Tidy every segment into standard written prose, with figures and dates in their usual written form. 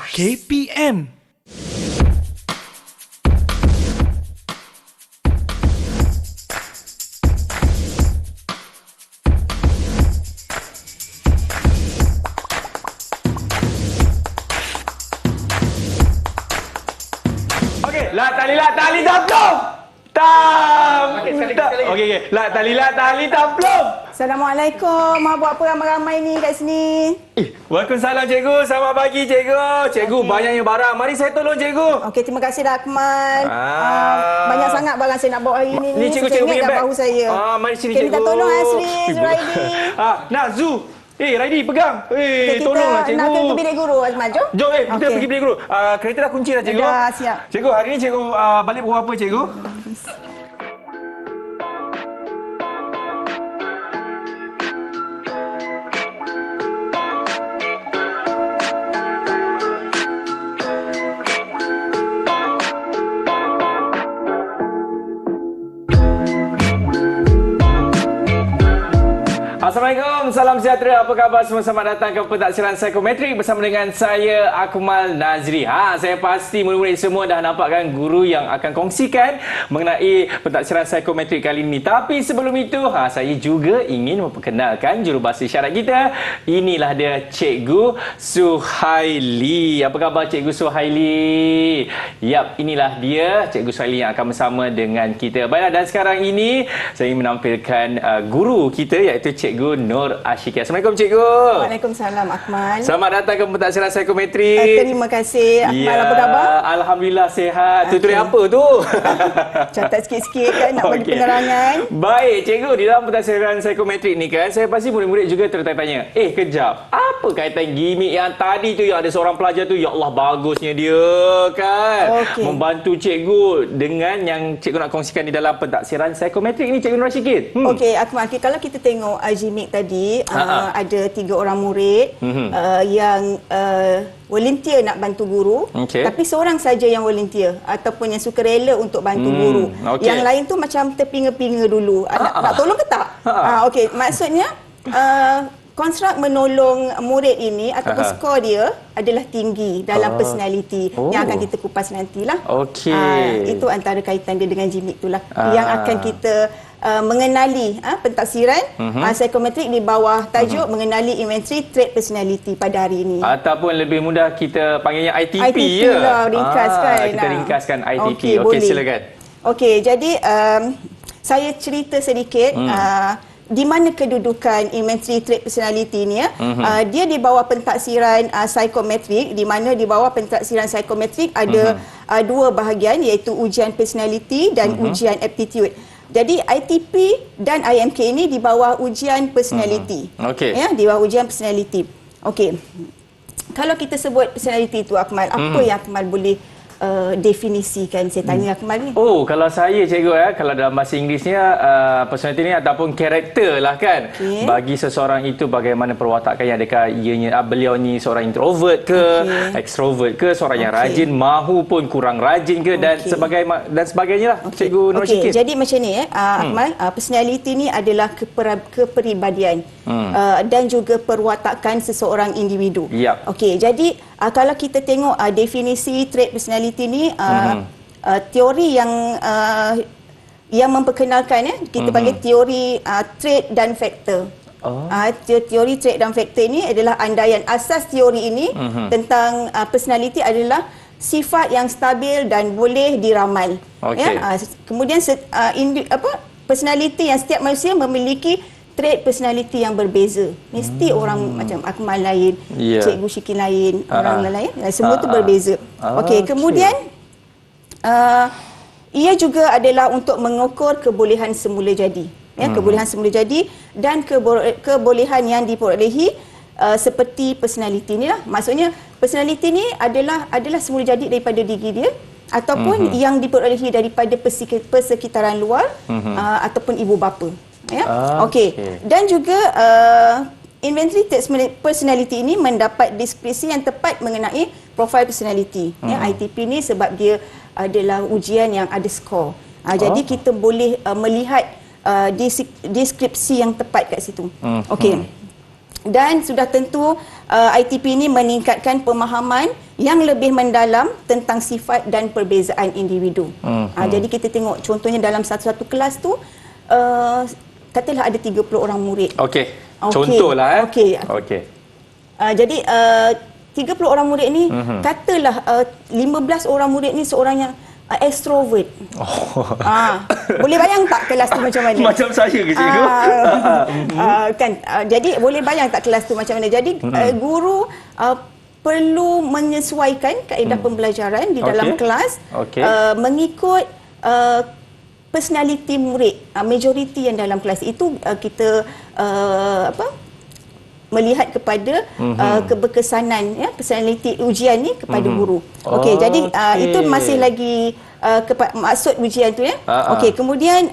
KPM. Okey, la tali taplum. Tam. Okey. La tali taplum. Assalamualaikum. Mak buat apa ramai-ramai ni kat sini? Waalaikumsalam cikgu. Selamat pagi cikgu. Cikgu banyaknya barang. Mari saya tolong cikgu. Okey, terima kasih dah Akmal. Banyak sangat barang saya nak bawa hari ni. Ni cikgu Saya punya ingat kat beg. bahu saya. Mari sini Okey, cikgu. minta tolong Asri, Zuraidi. Nak Zu. Raidi pegang. Tolonglah cikgu. Kita nak ke bilik guru Azman, jom. Jom kita Okey. pergi bilik guru. Kereta dah kunci dah cikgu. Dah siap. Cikgu, hari ni cikgu balik pukul apa cikgu? Assalamualaikum, salam sejahtera. Apa khabar semua? Selamat datang ke Pentaksiran Psikometrik bersama dengan saya Akmal Nazri. Saya pasti murid-murid semua dah nampak kan guru yang akan kongsikan mengenai Pentaksiran Psikometrik kali ini. Tapi sebelum itu, saya juga ingin memperkenalkan jurubahasa isyarat kita. Inilah dia Cikgu Suhaili. Apa khabar Cikgu Suhaili? Yap, inilah dia Cikgu Suhaili yang akan bersama dengan kita. Baiklah, dan sekarang ini saya ingin menampilkan guru kita iaitu Cikgu Nur Ashikia. Assalamualaikum Cikgu. Waalaikumsalam Akmal. Selamat datang ke Pentaksiran Psikometrik. Terima kasih Akmal. Apa khabar? Alhamdulillah sihat. Okey. Tutup apa tu? Catat sikit-sikit kan nak bagi Okey. penerangan. Baik Cikgu, di dalam Pentaksiran Psikometrik ni kan, saya pasti murid-murid juga tertanya-tanya, kejap, apa kaitan gimmick yang tadi tu yang ada seorang pelajar tu, ya Allah bagusnya dia kan. Okey. Membantu Cikgu dengan yang Cikgu nak kongsikan di dalam Pentaksiran Psikometrik ni Cikgu Nur Ashikin. Okey, Akmal, kalau kita tengok Jimik tadi, ada 3 orang murid yang volunteer nak bantu guru, tapi seorang saja yang volunteer ataupun yang suka rela untuk bantu guru. Yang lain tu macam terpinga-pinga dulu. Nak tolong ke tak? Okey, maksudnya konstruk menolong murid ini ataupun skor dia adalah tinggi dalam personality yang akan kita kupas nantilah. Okey. Itu antara kaitan dia dengan Jimik itulah yang akan kita mengenali pentaksiran psikometrik di bawah tajuk mengenali inventory trait personality pada hari ini. Ataupun lebih mudah kita panggilnya ITP, ITP ya. lah, ringkaskan. Kita ringkaskan ITP. Okey, Boleh. silakan. Okey, jadi saya cerita sedikit di mana kedudukan inventory trait personality ni ya. Dia di bawah pentaksiran psikometrik, di mana di bawah pentaksiran psikometrik ada 2 bahagian iaitu ujian personality dan ujian aptitude. Jadi ITP dan IMK ini di bawah ujian personality. Okey. Ya, di bawah ujian personality. Okey. Kalau kita sebut personality itu Akmal, apa yang Akmal boleh definisikan? Saya tanya Akmal ni. Kalau saya cikgu kalau dalam bahasa Inggerisnya personality ni ataupun karakter lah kan. Bagi seseorang itu bagaimana perwatakannya, adakah ianya beliau ni seorang introvert ke, extrovert ke, seorang yang rajin, mahupun kurang rajin ke dan sebagainya lah Cikgu Nur Ashikin. Jadi macam ni Akmal, personality ni adalah kepribadian dan juga perwatakan seseorang individu. Okey, jadi kalau kita tengok definisi trait personality ni, teori yang memperkenalkan kita panggil teori trait dan faktor. Teori trait dan faktor ini adalah andaian asas teori ini tentang personality adalah sifat yang stabil dan boleh diramal. Kemudian personality yang setiap manusia memiliki trait personality yang berbeza. Mesti orang macam Akmal lain, Cikgu Syikin lain, orang lain. Semua tu berbeza. Okey, kemudian ia juga adalah untuk mengukur kebolehan semula jadi. Kebolehan semula jadi dan kebolehan yang diperolehi seperti personality ni lah. Maksudnya personality ni adalah semula jadi daripada diri dia ataupun yang diperolehi daripada persekitaran luar ataupun ibu bapa. Okey. Dan juga inventory trait personality ini mendapat deskripsi yang tepat mengenai profil personality. ITP ni sebab dia adalah ujian yang ada skor. Jadi kita boleh melihat deskripsi yang tepat kat situ. Okey. Dan sudah tentu ITP ini meningkatkan pemahaman yang lebih mendalam tentang sifat dan perbezaan individu. Jadi kita tengok contohnya dalam satu-satu kelas tu, katalah ada 30 orang murid. Okey. Contohlah. Okey. Jadi 30 orang murid ni, katalah 15 orang murid ni seorang yang extrovert. Boleh bayang tak kelas tu macam mana? Macam saya ke cikgu? Jadi boleh bayang tak kelas tu macam mana? Jadi guru perlu menyesuaikan kaedah pembelajaran di dalam kelas mengikut personality murid, majoriti yang dalam kelas itu. Kita melihat kepada keberkesanan personality ujian ni kepada guru. Okey, jadi itu masih lagi maksud ujian tu ya. Okey, kemudian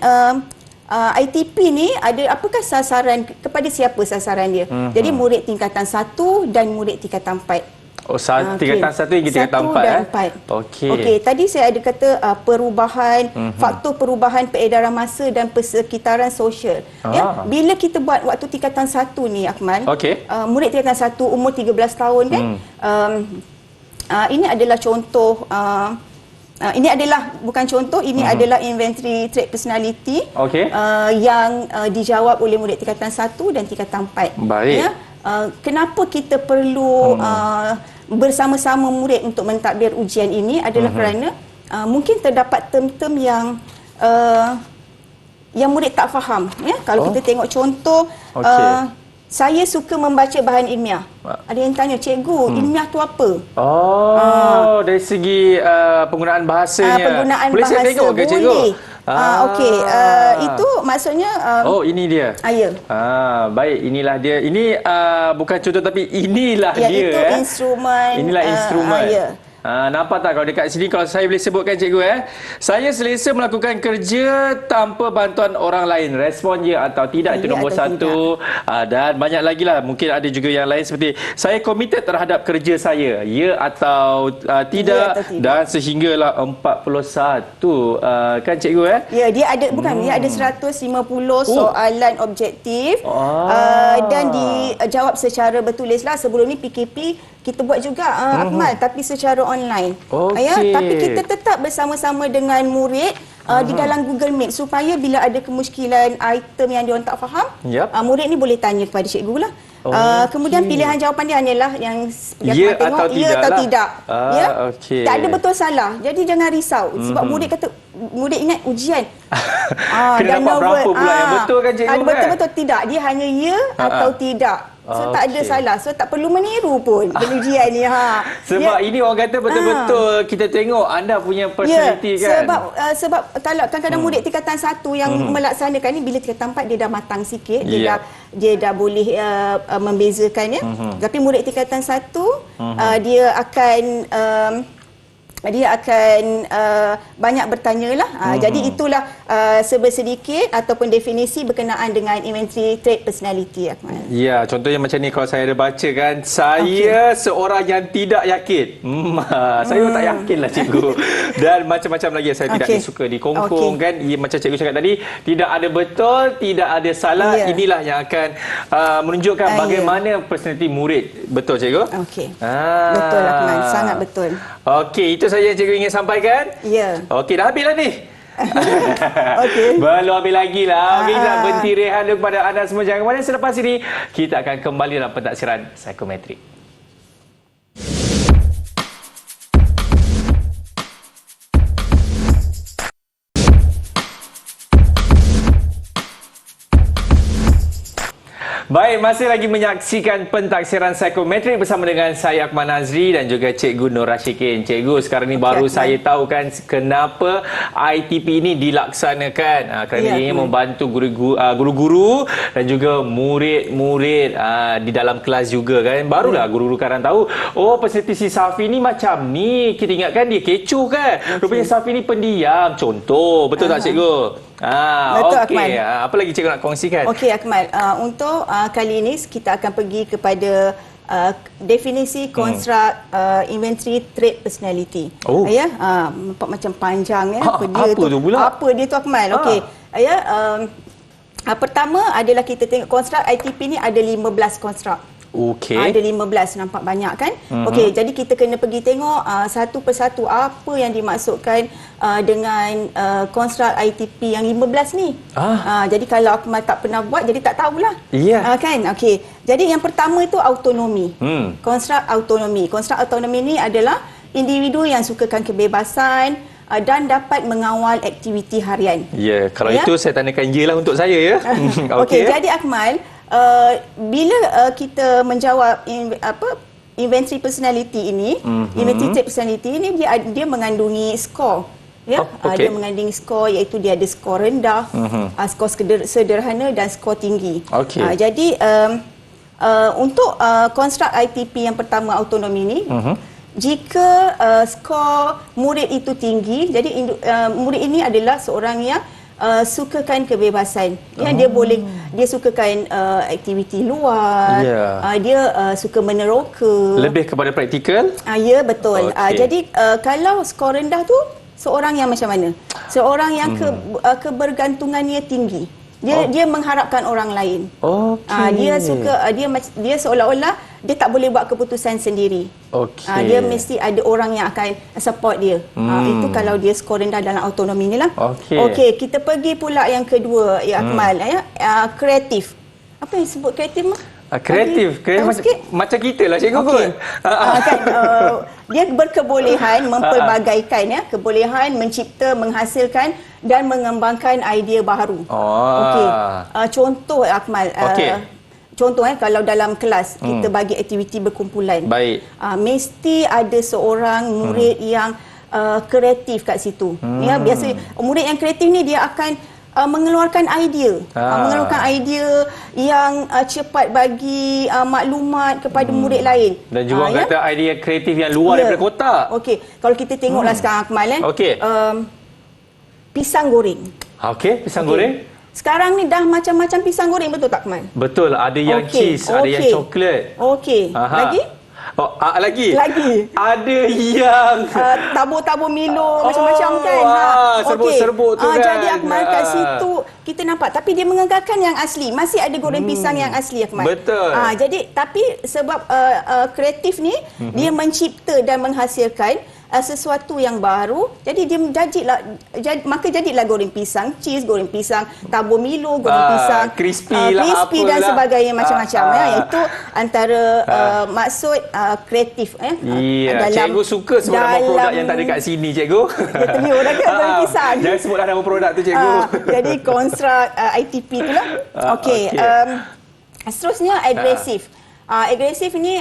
ITP ni ada apakah sasaran, kepada siapa sasaran dia? Jadi murid tingkatan 1 dan murid tingkatan 4. Tingkatan 1 hingga tingkatan 4 dan 4. Okey, tadi saya ada kata perubahan, faktor perubahan peredaran masa dan persekitaran sosial. Ya, bila kita buat waktu tingkatan 1 ni Akmal, murid tingkatan 1 umur 13 tahun kan. Ini adalah contoh ini adalah bukan contoh, ini adalah inventory trait personality yang dijawab oleh murid tingkatan 1 dan tingkatan 4. Baik. Ya, kenapa kita perlu bersama-sama murid untuk mentadbir ujian ini adalah kerana mungkin terdapat term-term yang murid tak faham. Ya, kalau kita tengok contoh, saya suka membaca bahan ilmiah. Ada yang tanya, cikgu, ilmiah tu apa? Dari segi penggunaan bahasanya. Boleh bahasa, saya tengok ke cikgu? Itu maksudnya ini dia. Ya. Baik, inilah dia. Ini bukan contoh tapi inilah dia. Itu instrumen. Inilah instrumen. Nampak tak kalau dekat sini, kalau saya boleh sebutkan cikgu saya selesa melakukan kerja tanpa bantuan orang lain. Respon ya atau tidak, itu nombor 1. Dan banyak lagi lah, mungkin ada juga yang lain seperti saya komited terhadap kerja saya, ya atau tidak, dan sehinggalah 41 kan cikgu Ya, dia ada dia ada 150 soalan objektif dan dijawab secara bertulislah. Sebelum ni PKP kita buat juga Akmal, tapi secara online. Tapi kita tetap bersama-sama dengan murid di dalam Google Meet supaya bila ada kemusykilan item yang diorang tak faham, murid ni boleh tanya kepada cikgu lah. Kemudian pilihan jawapan dia hanyalah yang ya atau tidak. Tak ada betul salah. Jadi jangan risau sebab murid ingat ujian. Kena dapat berapa pula yang betul kan cikgu? Ada betul-betul tidak. Dia hanya ya atau tidak. So tak ada salah. So tak perlu meniru pun pengujian ni. Sebab ini orang kata betul-betul kita tengok anda punya personality kan. Sebab kalau kadang-kadang murid tingkatan 1 yang melaksanakan ni, bila tingkatan 4 dia dah matang sikit, dia dah boleh membezakan ya. Tapi murid tingkatan 1 dia akan banyak bertanyalah. Jadi itulah sedikit ataupun definisi berkenaan dengan inventory trait personality. Ya, contohnya macam ni kalau saya ada baca kan, saya seorang yang tidak yakin. Saya tak yakinlah cikgu. Dan macam-macam lagi yang saya tidak suka dikongkong kan. Macam cikgu cakap tadi, tidak ada betul, tidak ada salah. Inilah yang akan menunjukkan bagaimana personality murid. Betul cikgu? Betul Akmal, sangat betul. Okey, itu saja yang cikgu ingin sampaikan? Ya. Okey, dah habis lah ni. Belum habis lagi lah. Okey, kita nak berhenti rehat dulu kepada anda semua. Jangan ke mana, selepas ini kita akan kembali dalam pentaksiran psikometrik. Baik, masih lagi menyaksikan pentaksiran psikometrik bersama dengan saya Akmal Nazri dan juga Cikgu Nur Rashikin. Cikgu, sekarang ni baru saya tahu kan kenapa ITP ini dilaksanakan. Kerana ia membantu guru-guru dan juga murid-murid di dalam kelas juga kan. Barulah guru-guru sekarang tahu, oh personality si Safi ni macam ni. Kita ingatkan dia kecoh kan. Rupanya Safi ni pendiam. Contoh, betul tak cikgu? Betul Akmal. Apa lagi cikgu nak kongsikan? Okey Akmal, untuk kali ini kita akan pergi kepada definisi konstruk inventory trait personality. Nampak macam panjang ya. Apa tu pula? Apa dia tu Akmal? Okey. Pertama adalah kita tengok konstruk ITP ni ada 15 konstruk. Okey. Ada 15, nampak banyak kan? Okey, jadi kita kena pergi tengok satu persatu apa yang dimaksudkan dengan konstruk ITP yang 15 ni. Jadi kalau Akmal tak pernah buat, jadi tak tahulah. Ya. Kan? Okey. Jadi yang pertama itu autonomi. Konstruk autonomi. Konstruk autonomi ni adalah individu yang sukakan kebebasan dan dapat mengawal aktiviti harian. Ya, kalau itu saya tandakan ya lah untuk saya ya. Okey, jadi Akmal, bila kita menjawab inventory personality ini, inventory trait personality ini dia mengandungi skor. Ya, okey. dia mengandungi skor, iaitu dia ada skor rendah, skor sederhana dan skor tinggi. Okey. Jadi untuk konstruk ITP yang pertama autonomi ini, jika skor murid itu tinggi, jadi murid ini adalah seorang yang sukakan kebebasan. Dia sukakan aktiviti luar. Dia suka meneroka. Lebih kepada praktikal? Ya, betul. Okey. Jadi kalau skor rendah tu seorang yang macam mana? Seorang yang kebergantungannya tinggi. Dia mengharapkan orang lain. Okey. Dia seolah-olah dia tak boleh buat keputusan sendiri. Okey. Dia mesti ada orang yang akan support dia. Itu kalau dia skor rendah dalam autonomi ni lah. Okey, kita pergi pula yang kedua, ya Akmal, kreatif. Apa yang sebut kreatif mah? Kreatif macam kita lah cikgu okay. kan. Dia berkebolehan mempelbagaikan, ya, kebolehan mencipta, menghasilkan dan mengembangkan idea baru. Okey. Contoh Akmal, contoh kalau dalam kelas kita bagi aktiviti berkumpulan. Baik. Mesti ada seorang murid yang kreatif kat situ. Ya, biasa murid yang kreatif ni dia akan mengeluarkan idea. Mengeluarkan idea yang cepat bagi maklumat kepada murid lain. Dan juga kata idea kreatif yang luar daripada kotak. Okey, kalau kita tengoklah sekarang Akmal, Okey. Pisang goreng. Okey, pisang goreng. Sekarang ni dah macam-macam pisang goreng, betul tak Akmal? Betul, ada yang cheese, ada yang coklat. Okey. Lagi? Lagi? Ada yang tabur-tabur Milo macam-macam kan. Serbuk-serbuk tu kan. Jadi Akmal kat situ kita nampak, tapi dia mengekalkan yang asli. Masih ada goreng pisang yang asli Akmal. Betul. Jadi tapi sebab kreatif ni dia mencipta dan menghasilkan sesuatu yang baru, jadi dia maka jadilah goreng pisang cheese, goreng pisang tabur Milo, goreng pisang crispy dan sebagainya macam-macam. Itu antara maksud kreatif dalam, cikgu suka sebut nama produk yang tak ada kat sini cikgu. Dia terliur dah kan goreng pisang. Jangan sebutlah nama produk tu cikgu. Jadi konstruk ITP tu lah. Okey. Seterusnya agresif. Agresif ni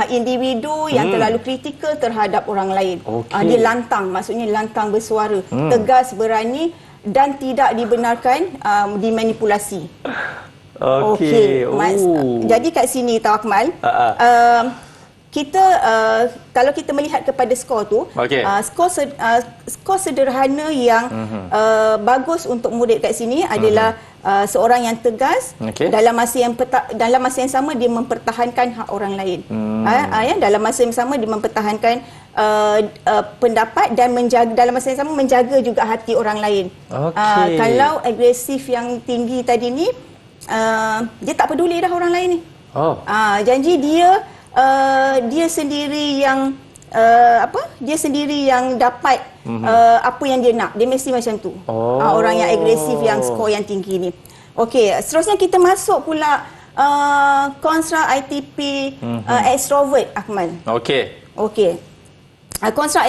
individu yang terlalu kritikal terhadap orang lain. Dia lantang, maksudnya lantang bersuara, tegas, berani dan tidak dibenarkan dimanipulasi. Okey. Jadi kat sini tahu Akmal, kita kalau kita melihat kepada skor tu, skor sederhana yang bagus untuk murid kat sini adalah seorang yang tegas, dalam masa yang sama dia mempertahankan hak orang lain. Dalam masa yang sama dia mempertahankan pendapat dan dalam masa yang sama menjaga juga hati orang lain. Kalau agresif yang tinggi tadi ni, dia tak peduli dah orang lain ni. Janji dia sendiri yang dia sendiri yang dapat apa yang dia nak. Dia mesti macam tu. Orang yang agresif yang skor yang tinggi ni. Okey, seterusnya kita masuk pula konstruk ITP extrovert Akmal. Okey. Konstruk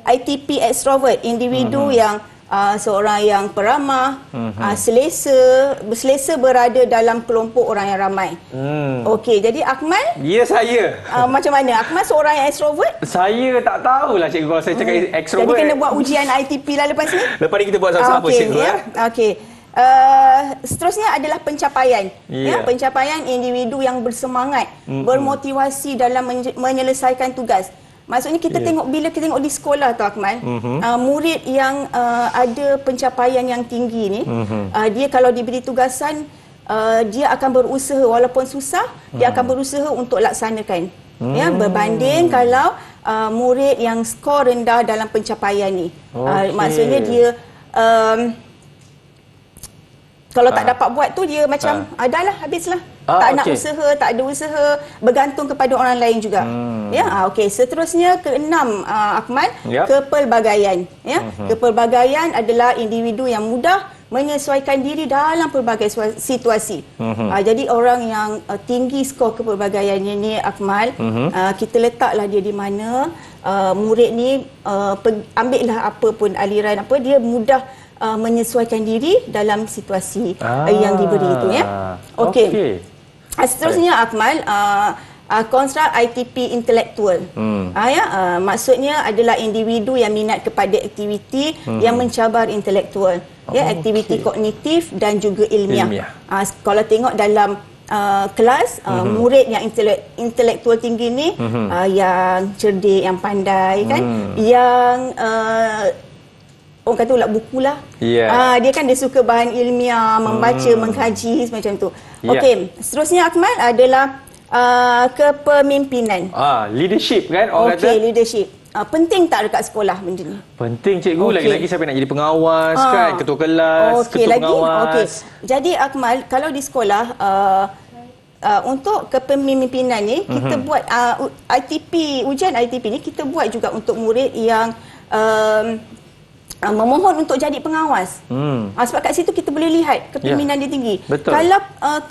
ITP extrovert, individu yang seorang yang peramah, selesa berada dalam kelompok orang yang ramai. Okey, jadi Akmal? Ya, saya. Macam mana? Akmal seorang yang extrovert? Saya tak tahulah cikgu kalau saya cakap extrovert. Jadi kena buat ujian ITP lah lepas ni? Lepas ni kita buat sama-sama cikgu. Okey. Seterusnya adalah pencapaian. Pencapaian individu yang bersemangat, bermotivasi dalam menyelesaikan tugas. Maksudnya kita tengok, bila kita tengok di sekolah tu Akmal, murid yang ada pencapaian yang tinggi ni, dia kalau diberi tugasan, dia akan berusaha walaupun susah, dia akan berusaha untuk laksanakan. Berbanding kalau murid yang skor rendah dalam pencapaian ni. Maksudnya dia Kalau tak dapat buat tu dia macam dah lah, habislah. Tak nak usaha, tak ada usaha, bergantung kepada orang lain juga. Ya, okey. Seterusnya keenam, Akmal, kepelbagaian. Ya, kepelbagaian adalah individu yang mudah menyesuaikan diri dalam pelbagai situasi. Jadi orang yang tinggi skor kepelbagaiannya ni, Akmal, kita letaklah dia di mana. Murid ni ambillah apa pun aliran apa, dia mudah menyesuaikan diri dalam situasi yang diberi itu, ya. Okey. Seterusnya, Akmal, konstruk ITP intelektual. Maksudnya adalah individu yang minat kepada aktiviti yang mencabar intelektual, aktiviti kognitif dan juga ilmiah. Kalau tengok dalam kelas, murid yang intelektual tinggi ni, yang cerdik, yang pandai, kan, yang orang kata ulat buku lah. Dia kan dia suka bahan ilmiah, membaca, mengkaji macam tu. Okey, seterusnya, Akmal, adalah kepemimpinan. Leadership kan orang kata. Okey, leadership. Penting tak dekat sekolah benda ni? Penting, cikgu. Lagi-lagi siapa nak jadi pengawas kan, ketua kelas, ketua pengawas. Jadi, Akmal, kalau di sekolah untuk kepemimpinan ni kita buat ITP, ujian ITP ni kita buat juga untuk murid yang memohon untuk jadi pengawas. Sebab kat situ kita boleh lihat kepemimpinan dia tinggi. Betul. Kalau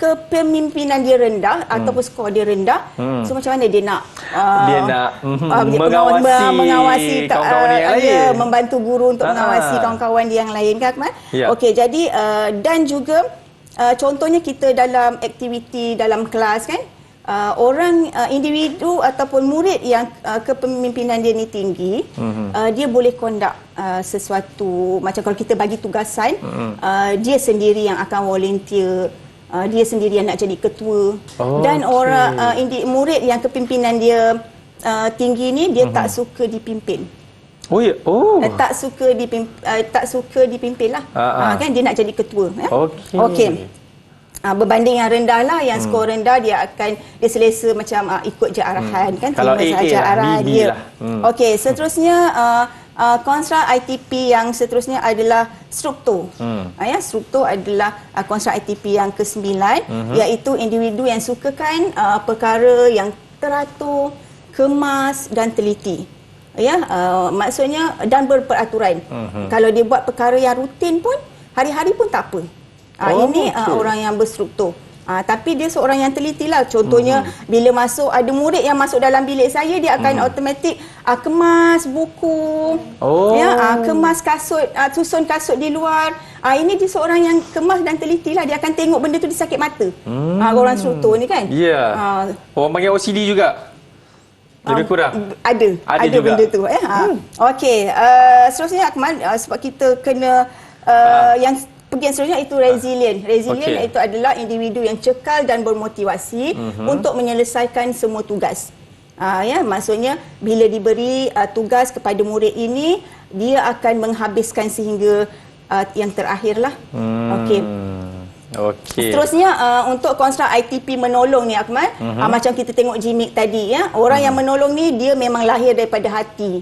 kepemimpinan dia rendah ataupun skor dia rendah, so macam mana dia nak mengawasi kawan-kawan yang lain, membantu guru untuk mengawasi kawan-kawan dia yang lain, kan, Akmal? Okey, jadi dan juga contohnya kita dalam aktiviti dalam kelas, kan, orang individu ataupun murid yang kepemimpinan dia ni tinggi, dia boleh conduct sesuatu, macam kalau kita bagi tugasan, dia sendiri yang akan volunteer, dia sendiri yang nak jadi ketua. Dan orang murid yang kepimpinan dia tinggi ni, dia tak suka dipimpin. Tak suka dipimpin lah. Kan, dia nak jadi ketua. Okey. Berbanding yang rendah lah, yang skor rendah dia selesa macam ikut je arahan, kan, kalau terima sahaja arahan dia. Okey, seterusnya konstruk ITP yang seterusnya adalah struktur. Struktur adalah konstruk ITP yang ke-9, iaitu individu yang sukakan perkara yang teratur, kemas dan teliti. Maksudnya dan berperaturan. Kalau dia buat perkara yang rutin pun, hari-hari pun tak apa. Ini orang yang berstruktur. Tapi dia seorang yang teliti lah. Contohnya, bila masuk, ada murid yang masuk dalam bilik saya, dia akan automatik kemas buku, kemas kasut, susun kasut di luar. Ini dia seorang yang kemas dan teliti lah. Dia akan tengok benda tu, dia sakit mata. Orang struktur ni, kan. Orang panggil OCD juga. Lebih kurang? Ada juga benda tu. Okey, seterusnya, Akmal, sebab kita kena yang bahagian seterusnya itu resilient. Resilient itu adalah individu yang cekal dan bermotivasi untuk menyelesaikan semua tugas. Maksudnya bila diberi tugas kepada murid ini, dia akan menghabiskan sehingga yang terakhirlah. Okey. Seterusnya untuk konstruk ITP menolong ni, Akmal, macam kita tengok Jimik tadi, ya, orang yang menolong ni dia memang lahir daripada hati.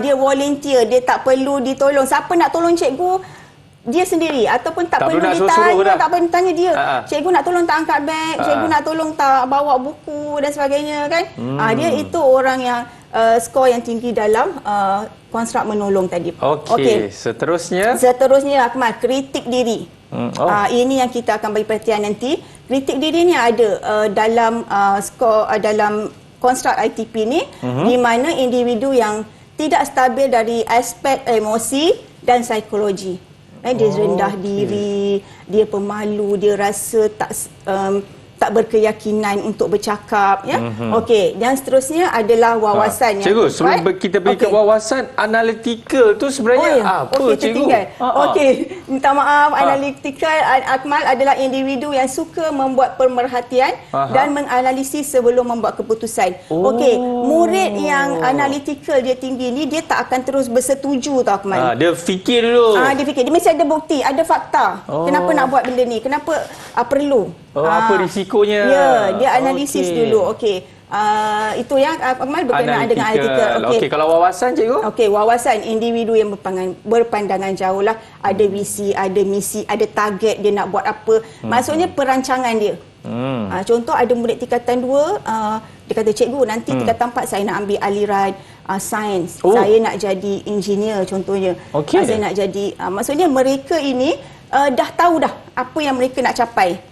Dia volunteer, dia tak perlu ditolong. Siapa nak tolong cikgu, dia sendiri, ataupun tak perlu ditanya, tak perlu tanya dia. Cikgu nak tolong tak angkat beg, cikgu nak tolong tak bawa buku dan sebagainya, kan. Dia itu orang yang skor yang tinggi dalam konstruk menolong tadi. Okey. Seterusnya, Akmal, kritik diri. Ini yang kita akan bagi perhatian nanti. Kritik diri ni ada dalam skor dalam konstruk ITP ni, di mana individu yang tidak stabil dari aspek emosi dan psikologi. Dia rendah diri, dia pemalu, dia rasa tak berkeyakinan untuk bercakap, ya. Okey, dan seterusnya adalah wawasan yang cikgu, sebelum kita pergi ke wawasan, analytical tu sebenarnya apa, cikgu? Okey, minta maaf, analytical, Akmal, adalah individu yang suka membuat pemerhatian dan menganalisis sebelum membuat keputusan. Okey, murid yang analytical dia tinggi ni, dia tak akan terus bersetuju tau, Akmal. Dia fikir dulu. Dia fikir, dia mesti ada bukti, ada fakta. Kenapa nak buat benda ni? Kenapa perlu? Apa risikonya? Dia analisis dulu. Okey. Itu yang Akmal berkenaan dengan artikel. Okey, kalau wawasan cikgu? Okey, wawasan individu yang berpandangan jauh lah. Ada visi, ada misi, ada target dia nak buat apa. Maksudnya perancangan dia. Contoh ada murid tingkatan 2, dia kata, cikgu nanti tingkatan 4 saya nak ambil aliran sains. Saya nak jadi engineer contohnya. Saya nak jadi, maksudnya mereka ini dah tahu dah apa yang mereka nak capai.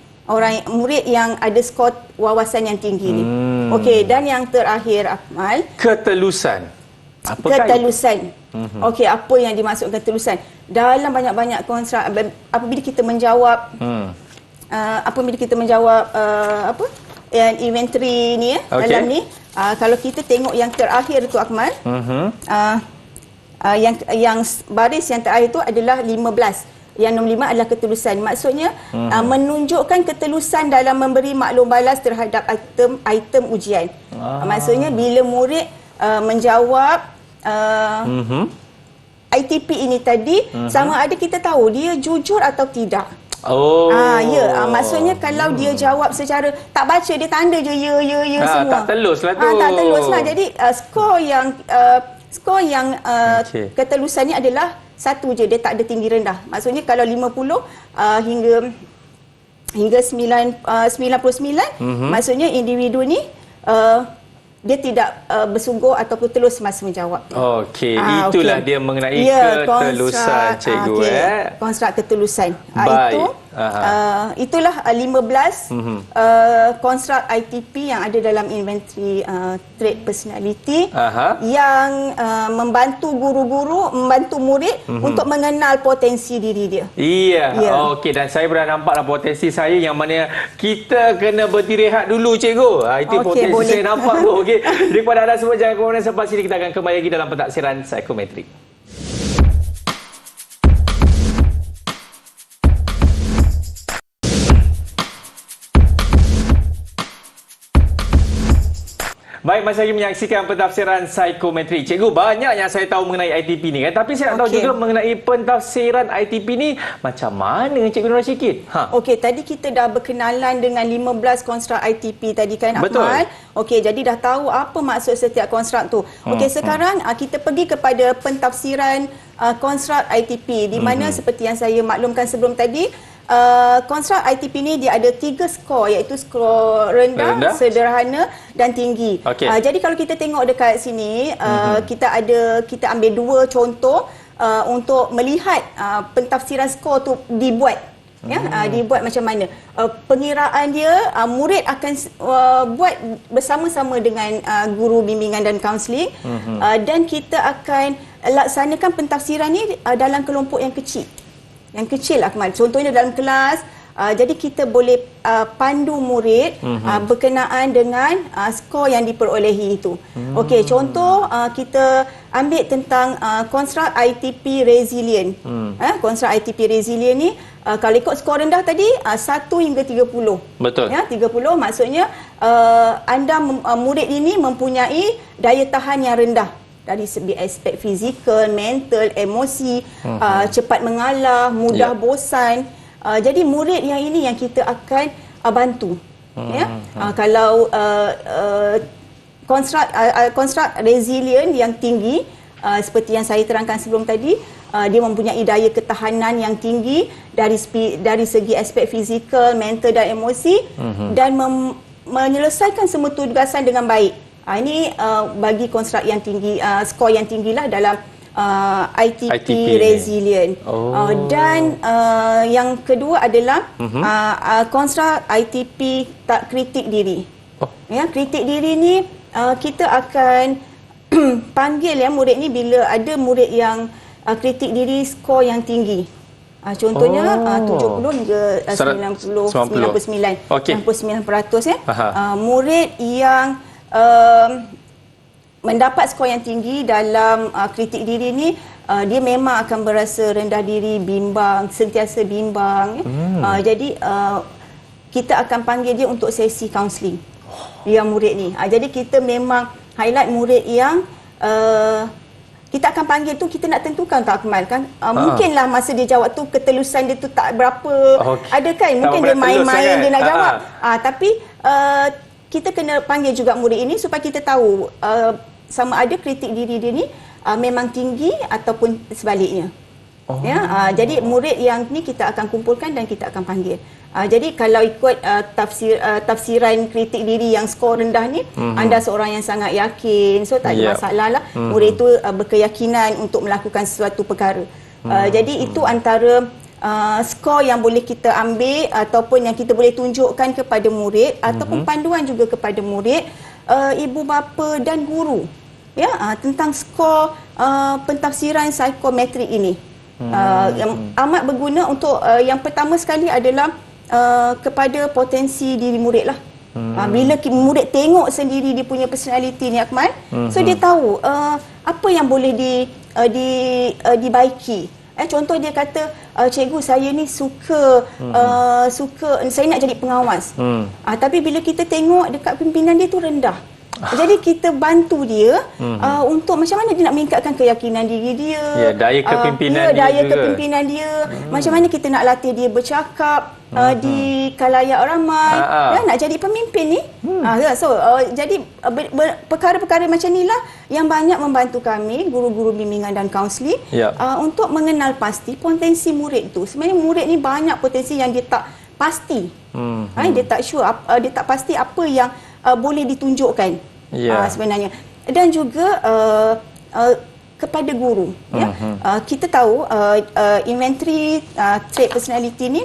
Murid yang ada skor wawasan yang tinggi ni. Okey, dan yang terakhir Akmal, ketelusan. Ketelusan. Okey, apa yang dimaksudkan ketelusan? Dalam banyak-banyak konstruk, apabila kita menjawab inventory ni dalam ni, kalau kita tengok yang terakhir tu Akmal, yang baris yang terakhir tu adalah 15. Yang nombor 5 adalah ketelusan. Maksudnya menunjukkan ketelusan dalam memberi maklum balas terhadap item ujian. Maksudnya bila murid menjawab ITP ini tadi, sama ada kita tahu dia jujur atau tidak. Maksudnya kalau dia jawab secara tak baca, dia tanda je ya semua. Tak telus lah tu. Tak telus lah. Jadi skor yang ketelusan ni adalah 1 je, dia tak ada tinggi rendah. Maksudnya kalau 50 hingga 99, maksudnya individu ni dia tidak bersungguh ataupun telus semasa menjawab. Okey, itulah dia mengenai ketelusan cikgu. Konstruk ketelusan. Baik. Itulah 15 konstruk ITP yang ada dalam inventory trait personality yang membantu guru-guru, membantu murid untuk mengenal potensi diri dia. Okey, dan saya pernah nampaklah potensi saya yang mana kita kena berhenti rehat dulu cikgu. Itu potensi boleh. Saya nampak tu. Okey, daripada anda semua jangan kemudian selepas ini kita akan kembali lagi dalam pentadsiran psikometrik. Baik, masih lagi menyaksikan pentafsiran psikometrik. Cikgu, banyak yang saya tahu mengenai ITP ni kan. Tapi saya nak tahu juga mengenai pentafsiran ITP ni macam mana, Cikgu Nurul sikit. Okey, tadi kita dah berkenalan dengan 15 konstruk ITP tadi kan, Akmal. Okey, jadi dah tahu apa maksud setiap konstruk tu. Okey, sekarang kita pergi kepada pentafsiran konstruk ITP di mana seperti yang saya maklumkan sebelum tadi, konstruk ITP ni dia ada 3 skor, iaitu skor rendah, sederhana dan tinggi. Jadi kalau kita tengok dekat sini, kita ambil 2 contoh untuk melihat pentafsiran skor tu dibuat. Dibuat macam mana. Pengiraan dia, murid akan buat bersama-sama dengan guru bimbingan dan kaunseling, dan kita akan laksanakan pentafsiran ni dalam kelompok yang kecil. Yang kecil, Akmal. Contohnya dalam kelas, jadi kita boleh pandu murid berkenaan dengan skor yang diperolehi itu. Okey, contoh kita ambil tentang konstruk ITP resilient. Konstruk ITP resilient ni, kalau ikut skor rendah tadi, 1 hingga 30. Betul. 30 maksudnya murid ini mempunyai daya tahan yang rendah. Dari segi aspek fizikal, mental, emosi, cepat mengalah, mudah bosan. Jadi murid yang ini yang kita akan bantu. Kalau konstruk resilient yang tinggi, seperti yang saya terangkan sebelum tadi, dia mempunyai daya ketahanan yang tinggi dari segi aspek fizikal, mental dan emosi, dan menyelesaikan semua tugasan dengan baik. Ini bagi konstruk yang tinggi, skor yang tinggilah dalam ITP resilient. Dan yang kedua adalah konstruk ITP tak kritik diri. Kritik diri ni kita akan panggil murid ni bila ada murid yang kritik diri skor yang tinggi. Contohnya 70 hingga 99%. Murid yang mendapat skor yang tinggi dalam kritik diri ni, dia memang akan berasa rendah diri, bimbang, sentiasa bimbang. Jadi kita akan panggil dia untuk sesi kaunseling yang murid ni. Jadi kita memang highlight murid yang kita akan panggil tu, kita nak tentukan tak, Akmal kan. Mungkinlah masa dia jawab tu ketelusan dia tu tak berapa ada kan. Mungkin dia main-main dia nak jawab. Tapi kita kena panggil juga murid ini supaya kita tahu sama ada kritik diri dia ni memang tinggi ataupun sebaliknya. Jadi murid yang ni kita akan kumpulkan dan kita akan panggil. Jadi kalau ikut tafsiran kritik diri yang skor rendah ni, anda seorang yang sangat yakin, so tak ada masalah lah. Murid itu berkeyakinan untuk melakukan sesuatu perkara. Jadi itu antara skor yang boleh kita ambil ataupun yang kita boleh tunjukkan kepada murid ataupun panduan juga kepada murid, ibu bapa dan guru tentang skor pentafsiran psikometrik ini. Yang amat berguna untuk yang pertama sekali adalah kepada potensi diri murid lah. Bila murid tengok sendiri dia punya personality ni, Akmal, so dia tahu apa yang boleh dibaiki. Contoh dia kata, cikgu saya ni suka saya nak jadi pengawas. Tapi bila kita tengok dekat pimpinan dia tu rendah. Jadi kita bantu dia untuk macam mana dia nak meningkatkan keyakinan diri dia. Daya kepimpinan dia daya juga. Kepimpinan dia. Macam mana kita nak latih dia bercakap di khalayak ramai, nak jadi pemimpin ni. Jadi perkara-perkara macam inilah yang banyak membantu kami guru-guru bimbingan dan kaunseling untuk mengenal pasti potensi murid tu. Sebenarnya murid ni banyak potensi yang dia tak pasti. Dia tak sure, dia tak pasti apa yang boleh ditunjukkan sebenarnya. Dan juga kepada guru. Kita tahu inventory trait personality ni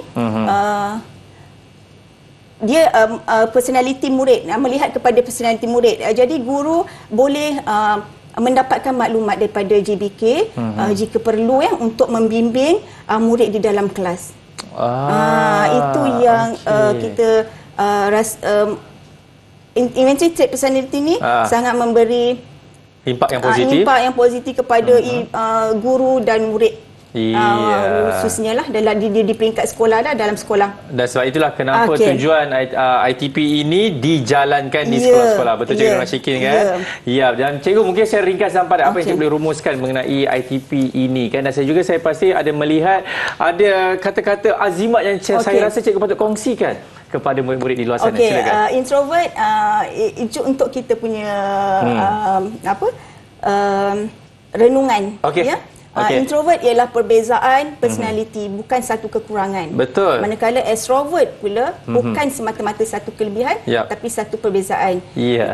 dia personality murid, melihat kepada personality murid. Jadi guru boleh mendapatkan maklumat daripada JBK jika perlu untuk membimbing murid di dalam kelas. Itu yang kita inventory trait personality ni sangat memberi impak yang positif kepada guru dan murid. Khususnya lah di peringkat sekolah dalam sekolah. Dan sebab itulah kenapa tujuan ITP ini dijalankan di sekolah-sekolah. Betul Cikgu Rashikin kan? Dan Cikgu mungkin saya ringkas sampai apa yang Cikgu boleh rumuskan mengenai ITP ini kan. Dan saya pasti ada melihat ada kata-kata azimat yang saya rasa Cikgu patut kongsikan kepada murid-murid di luar sana. Silakan. Introvert itu untuk kita punya renungan. Introvert ialah perbezaan personality, bukan satu kekurangan. Betul. Manakala extrovert pula bukan semata-mata satu kelebihan, tapi satu perbezaan.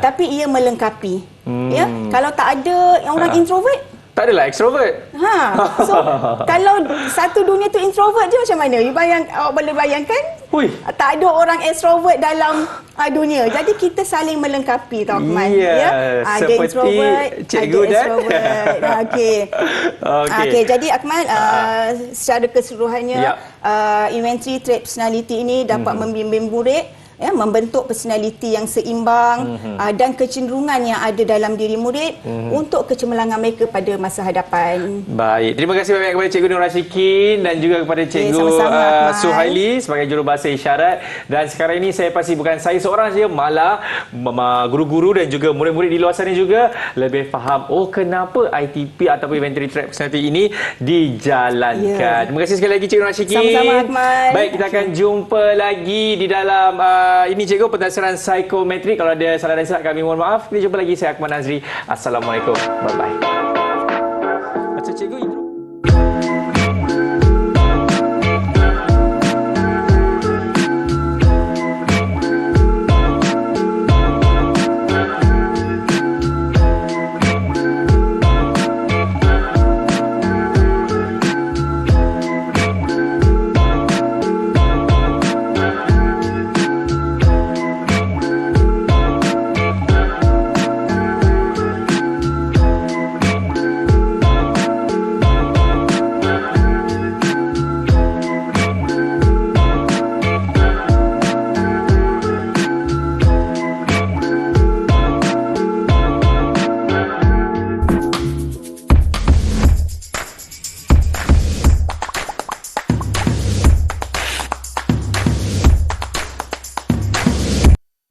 Tapi ia melengkapi. Kalau tak ada orang introvert, tak adalah extrovert. So kalau satu dunia tu introvert je macam mana? Awak boleh bayangkan? Tak ada orang extrovert dalam dunia. Jadi kita saling melengkapi, tau Akmal. Ada introvert, ada extrovert. Jadi Akmal, secara keseluruhannya inventory trait personality ini dapat membimbing murid membentuk personality yang seimbang dan kecenderungan yang ada dalam diri murid untuk kecemerlangan mereka pada masa hadapan. Baik, terima kasih banyak kepada Cikgu Nur Rashikin dan juga kepada Cikgu Suhaili sebagai jurubahasa isyarat. Dan sekarang ini saya pasti bukan saya seorang saja, malah guru-guru dan juga murid-murid di luar sana juga lebih faham kenapa ITP ataupun inventory trait personality ini dijalankan. Terima kasih sekali lagi Cikgu Nur Rashikin. Sama-sama Akmal. Baik, kita akan jumpa lagi di dalam ini Cikgu pentafsiran psikometrik. Kalau ada salah dan silap kami mohon maaf. Kita jumpa lagi. Saya Akmal Nazri. Assalamualaikum. Bye-bye.